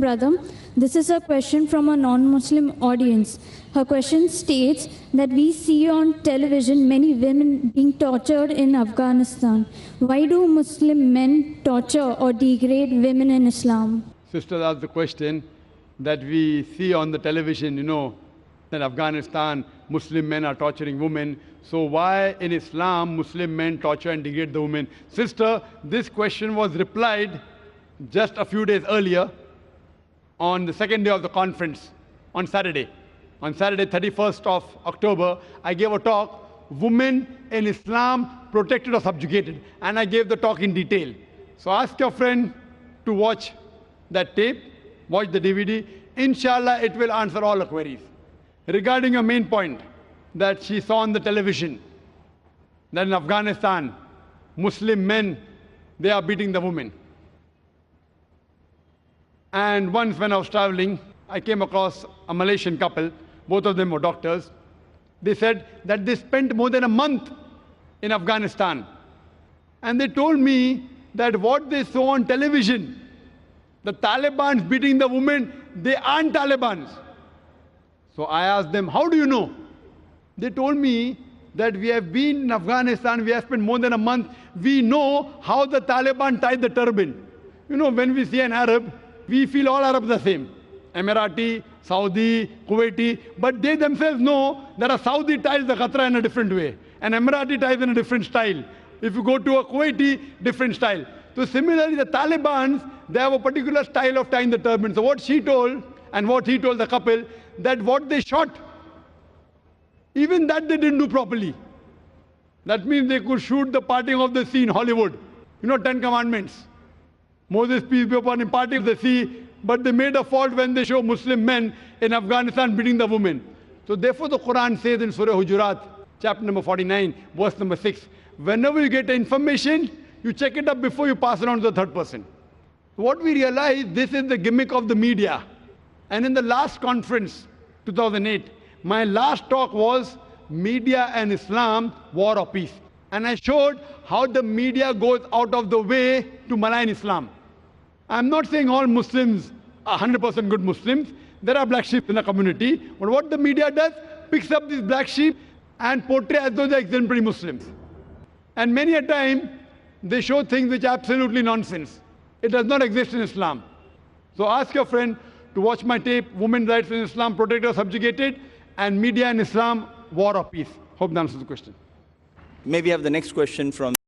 brother. This is a question from a non-Muslim audience. Her question states that we see on television many women being tortured in Afghanistan. Why do Muslim men torture or degrade women in Islam? Sister asked the question that we see on the television, that Afghanistan, Muslim men are torturing women. So why in Islam, Muslim men torture and degrade the women? Sister, this question was replied just a few days earlier on the second day of the conference, on Saturday. On Saturday, 31st of October, I gave a talk, Women in Islam Protected or Subjugated. And I gave the talk in detail. So ask your friend to watch that tape, watch the DVD. Inshallah, it will answer all the queries. Regarding your main point that she saw on the television, that in Afghanistan, Muslim men, they are beating the women. And once when I was traveling, I came across a Malaysian couple. Both of them were doctors. They said that they spent more than a month in Afghanistan. And they told me that what they saw on television, the Taliban's beating the women, they aren't Talibans. So I asked them, how do you know? They told me that we have been in Afghanistan, we have spent more than a month. We know how the Taliban tied the turban. When we see an Arab, we feel all Arabs the same. Emirati, Saudi, Kuwaiti. But they themselves know that a Saudi ties the khatra in a different way. An Emirati ties in a different style. If you go to a Kuwaiti, different style. So similarly, the Talibans, they have a particular style of tying the turban. So what she told and what he told the couple, that what they shot, even that they didn't do properly. That means they could shoot the parting of the sea in Hollywood. 10 Commandments. Moses, peace be upon him, parting of the sea, but they made a fault when they show Muslim men in Afghanistan beating the women. So therefore the Quran says in Surah Hujurat, chapter number 49, verse number 6, whenever you get information, you check it up before you pass it on to the third person. What we realize, this is the gimmick of the media. And in the last conference, 2008, my last talk was Media and Islam, War or Peace. And I showed how the media goes out of the way to malign Islam. I'm not saying all Muslims are 100% good Muslims. There are black sheep in the community. But what the media does, picks up these black sheep and portray as though they're exemplary Muslims. And many a time, they show things which are absolutely nonsense. It does not exist in Islam. So ask your friend to watch my tape, Women's Rights in Islam, Protected or Subjugated, and Media in Islam, War or Peace. Hope that answers the question. Maybe have the next question from